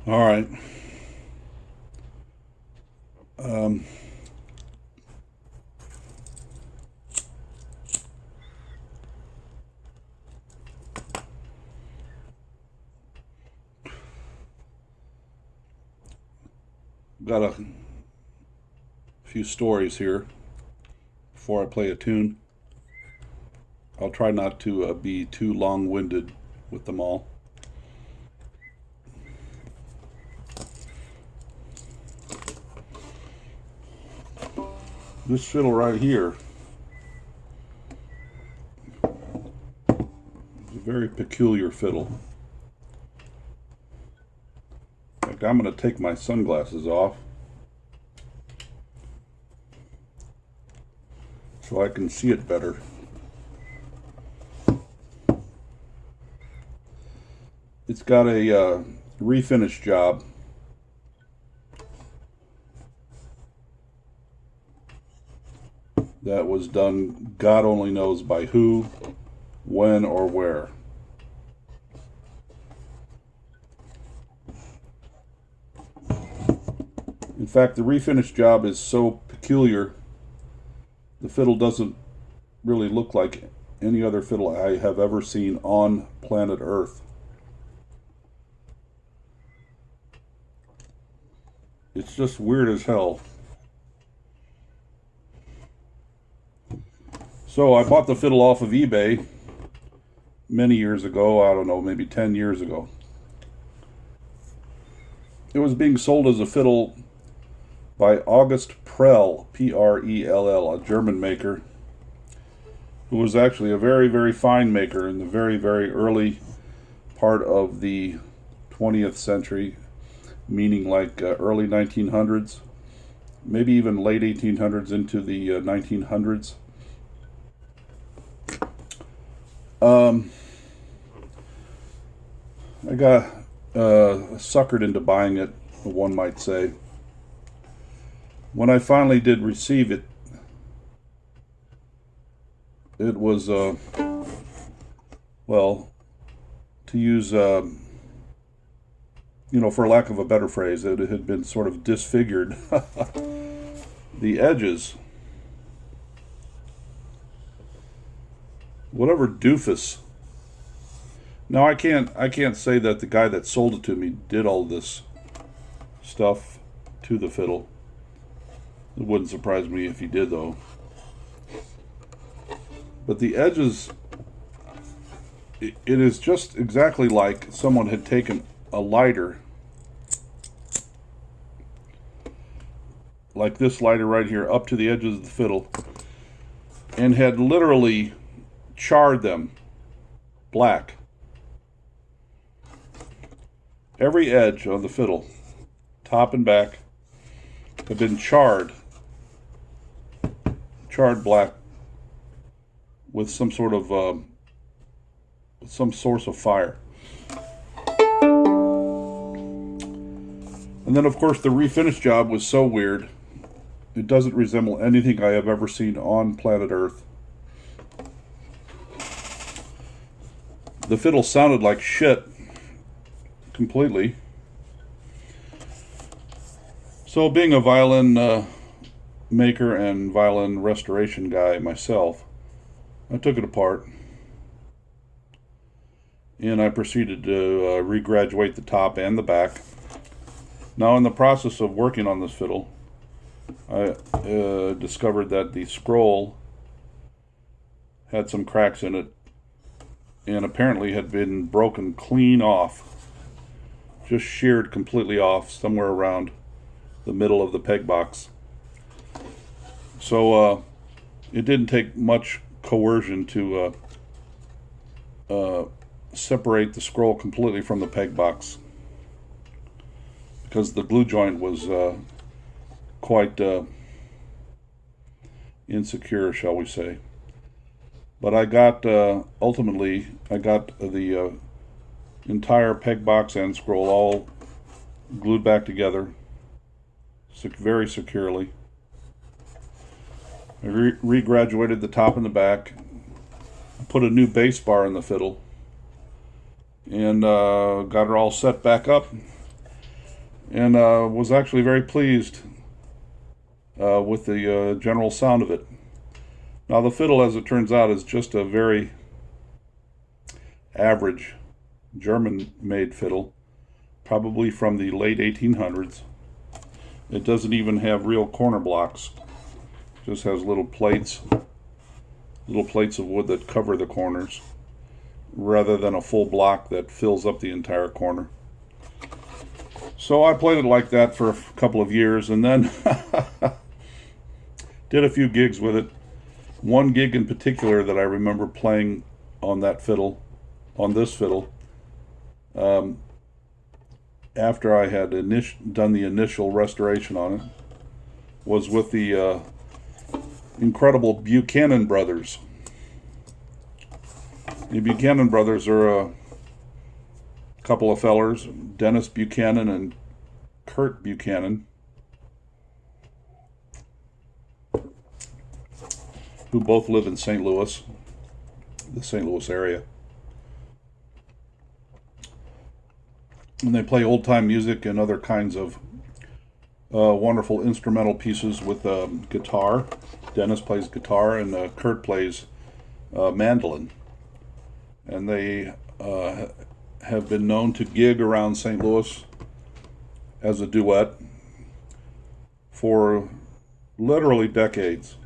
All right. Um, got a few stories here before I play a tune. I'll try not to be too long-winded with them all. This fiddle right here is a very peculiar fiddle. In fact, I'm going to take my sunglasses off so I can see it better. It's got a refinish job. That was done God only knows by who, when, or where. In fact, the refinish job is so peculiar, the fiddle doesn't really look like any other fiddle I have ever seen on planet Earth. It's just weird as hell. So I bought the fiddle off of eBay many years ago. I don't know, maybe 10 years ago. It was being sold as a fiddle by August Prell, Prell, a German maker, who was actually a very, very fine maker in the very, very early part of the 20th century, meaning like early 1900s, maybe even late 1800s into the 1900s. I got suckered into buying it, one might say. When I finally did receive it, it was, well, to use, for lack of a better phrase, it had been sort of disfigured. The edges, whatever doofus. Now I can't say that the guy that sold it to me did all this stuff to the fiddle. It wouldn't surprise me if he did, though. But the edges, it is just exactly like someone had taken a lighter, like this lighter right here, up to the edges of the fiddle, and had literally charred them black. Every edge of the fiddle, top and back, have been charred black with some sort of some source of fire. And then, of course, the refinish job was so weird. It doesn't resemble anything I have ever seen on planet Earth. The fiddle sounded like shit completely. So, being a violin maker and violin restoration guy myself, I took it apart and I proceeded to regraduate the top and the back. Now, in the process of working on this fiddle, I discovered that the scroll had some cracks in it and apparently had been broken clean off, just sheared completely off somewhere around the middle of the peg box. So it didn't take much coercion to separate the scroll completely from the peg box, because the glue joint was quite insecure, shall we say. But I got, ultimately, I got the entire peg box and scroll all glued back together very securely. I regraduated the top and the back, put a new bass bar in the fiddle, and got her all set back up. and was actually very pleased with the general sound of it. Now the fiddle, as it turns out, is just a very average German-made fiddle, probably from the late 1800s. It doesn't even have real corner blocks. It just has little plates of wood that cover the corners, rather than a full block that fills up the entire corner. So I played it like that for a couple of years, and then did a few gigs with it. One gig in particular that I remember playing on that fiddle, on this fiddle, after I had done the initial restoration on it, was with the incredible Buchanan brothers. The Buchanan brothers are a couple of fellers, Dennis Buchanan and Kurt Buchanan, who both live in St. Louis, the St. Louis area. And they play old-time music and other kinds of wonderful instrumental pieces with guitar. Dennis plays guitar, and Kurt plays mandolin. And they have been known to gig around St. Louis as a duet for literally decades.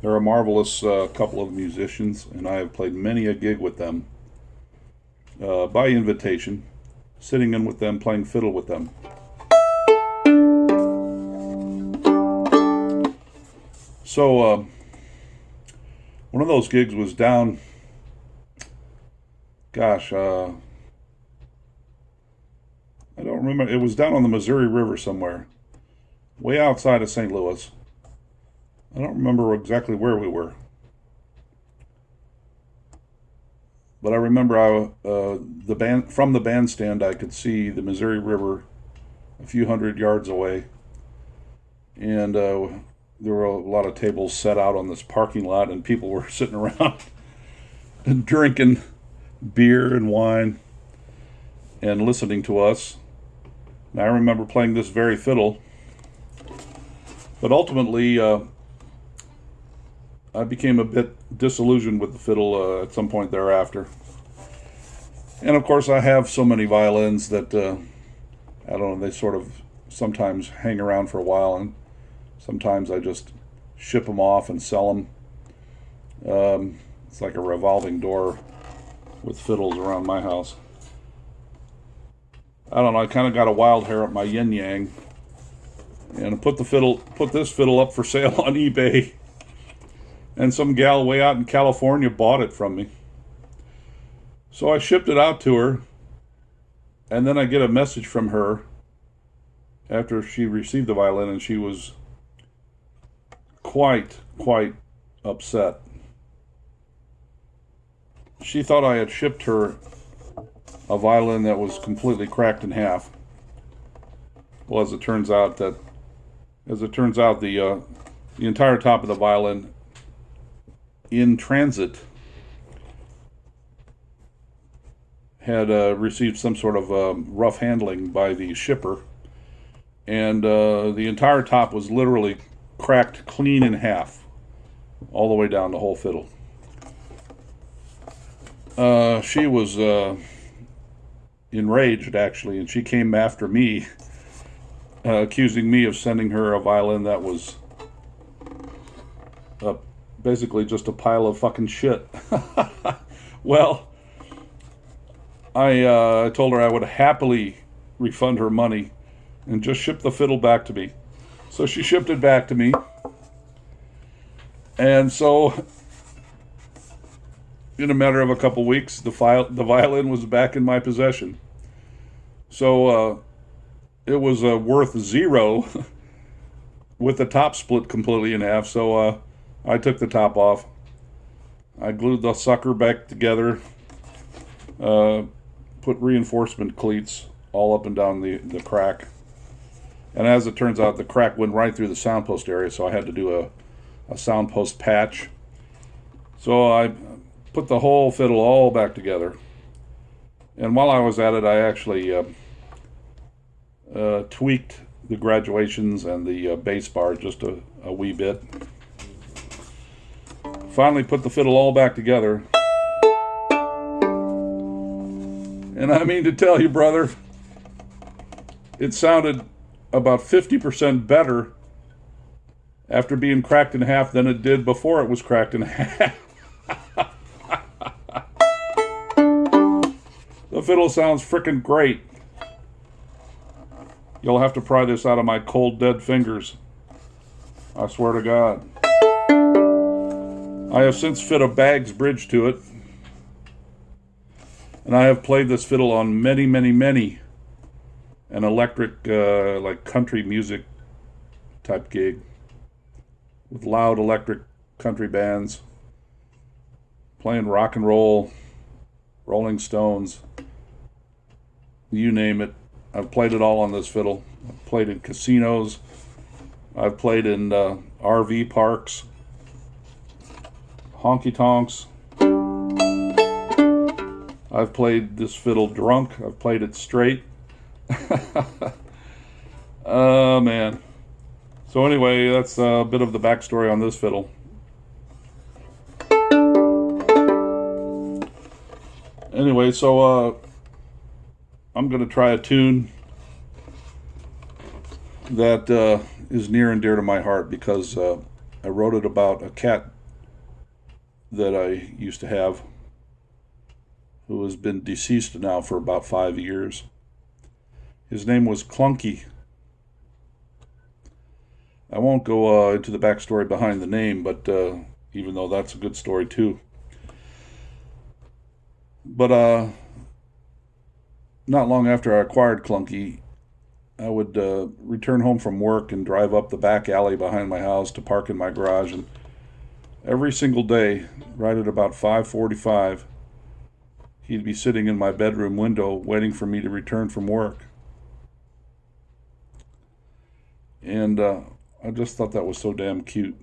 They're a marvelous couple of musicians, and I have played many a gig with them by invitation, sitting in with them, playing fiddle with them. So one of those gigs was down, gosh, I don't remember. It was down on the Missouri River somewhere, way outside of St. Louis. I don't remember exactly where we were, but I remember from the bandstand I could see the Missouri River a few hundred yards away, and there were a lot of tables set out on this parking lot, and people were sitting around and drinking beer and wine and listening to us. And I remember playing this very fiddle, but ultimately I became a bit disillusioned with the fiddle at some point thereafter. And of course I have so many violins that I don't know, they sort of sometimes hang around for a while, and sometimes I just ship them off and sell them. It's like a revolving door with fiddles around my house. I don't know, I kind of got a wild hair up my yin-yang, and I put this fiddle up for sale on eBay, and some gal way out in California bought it from me. So I shipped it out to her, and then I get a message from her after she received the violin, and she was quite upset. She thought I had shipped her a violin that was completely cracked in half. Well, as it turns out, the entire top of the violin in transit had received some sort of rough handling by the shipper, and the entire top was literally cracked clean in half, all the way down the whole fiddle. She was enraged, actually, and she came after me, accusing me of sending her a violin that was basically just a pile of fucking shit. Well, I told her I would happily refund her money and just ship the fiddle back to me. So she shipped it back to me, and so in a matter of a couple weeks, the violin was back in my possession. So it was worth zero with the top split completely in half. So I took the top off. I glued the sucker back together, put reinforcement cleats all up and down the crack. And as it turns out, the crack went right through the soundpost area, so I had to do a soundpost patch. So I put the whole fiddle all back together. And while I was at it, I actually tweaked the graduations and the bass bar just a wee bit. Finally put the fiddle all back together. And I mean to tell you, brother, it sounded about 50% better after being cracked in half than it did before it was cracked in half. The fiddle sounds frickin' great. You'll have to pry this out of my cold, dead fingers. I swear to God. I have since fit a Baggs bridge to it. And I have played this fiddle on many, many, many an electric, like country music type gig. With loud electric country bands. Playing rock and roll, Rolling Stones. You name it. I've played it all on this fiddle. I've played in casinos. I've played in RV parks. Honky tonks. I've played this fiddle drunk. I've played it straight. Oh, man. So anyway, that's a bit of the backstory on this fiddle. Anyway, so I'm going to try a tune that is near and dear to my heart because I wrote it about a cat that I used to have who has been deceased now for about 5 years. His name was Klunkey. I won't go into the backstory behind the name, but even though that's a good story too. But not long after I acquired Klunkey, I would return home from work and drive up the back alley behind my house to park in my garage, and every single day, right at about 5:45, he'd be sitting in my bedroom window waiting for me to return from work. And I just thought that was so damn cute.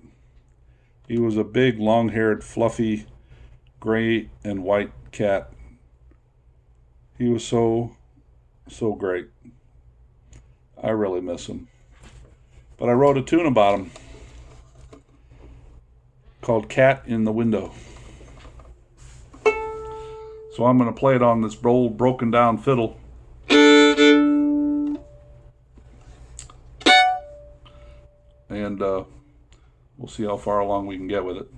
He was a big, long-haired, fluffy, gray and white cat. He was so great. I really miss him. But I wrote a tune about him called Cat in the Window. So I'm going to play it on this old broken down fiddle. And we'll see how far along we can get with it.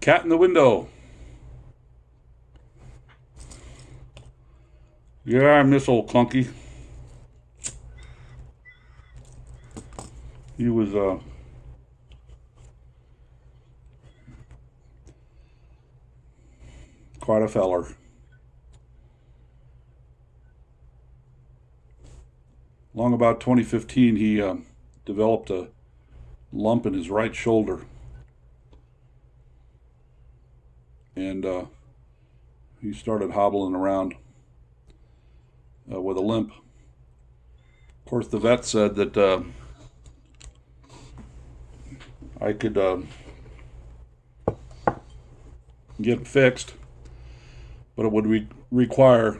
Cat in the window. Yeah, I miss old Klunkey. He was quite a feller. Long about 2015, he developed a lump in his right shoulder. And he started hobbling around with a limp. Of course, the vet said that I could get it fixed, but it would require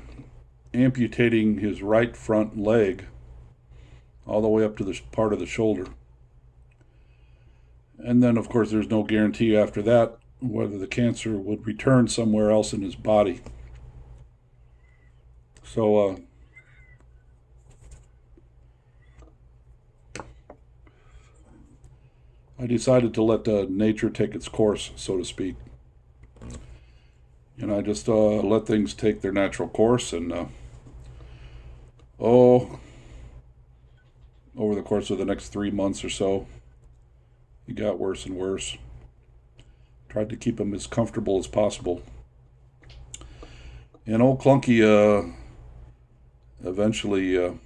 amputating his right front leg all the way up to the part of the shoulder. And then, of course, there's no guarantee after that whether the cancer would return somewhere else in his body. So, I decided to let nature take its course, so to speak. And I just let things take their natural course. And, over the course of the next 3 months or so, it got worse and worse. Tried to keep him as comfortable as possible. And old Klunkey eventually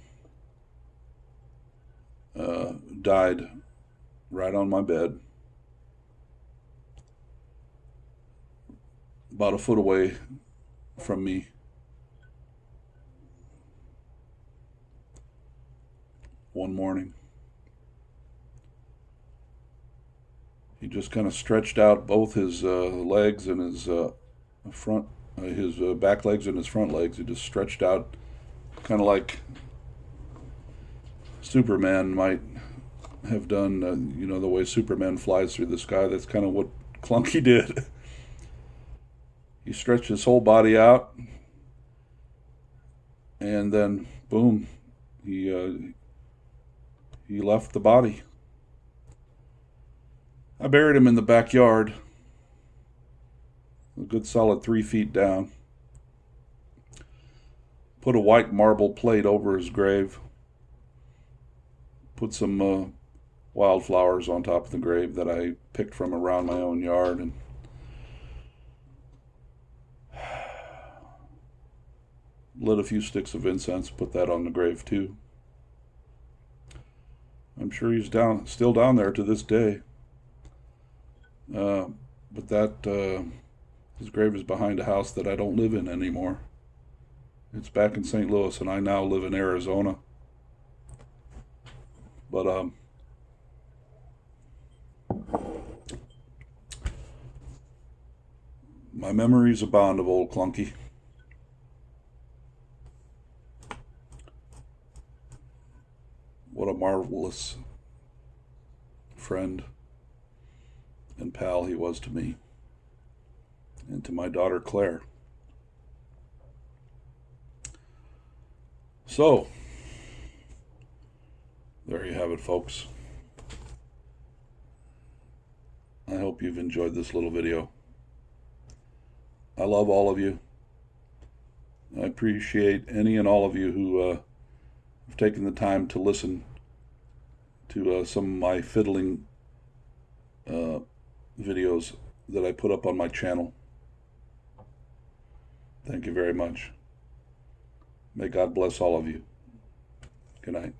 died right on my bed, about a foot away from me. One morning, he just kind of stretched out both his legs and his back legs and his front legs. He just stretched out, kind of like Superman might have done. The way Superman flies through the sky. That's kind of what Klunkey did. He stretched his whole body out, and then boom, he left the body. I buried him in the backyard, a good solid 3 feet down. Put a white marble plate over his grave. Put some wildflowers on top of the grave that I picked from around my own yard, and lit a few sticks of incense, put that on the grave too. I'm sure he's still down there to this day. But his grave is behind a house that I don't live in anymore. It's back in St. Louis, and I now live in Arizona. But my memories abound of old Klunkey. What a marvelous friend and pal he was to me and to my daughter Claire. So, there you have it, folks. I hope you've enjoyed this little video. I love all of you. I appreciate any and all of you who have taken the time to listen to some of my fiddling videos that I put up on my channel. Thank you very much. May God bless all of you. Good night.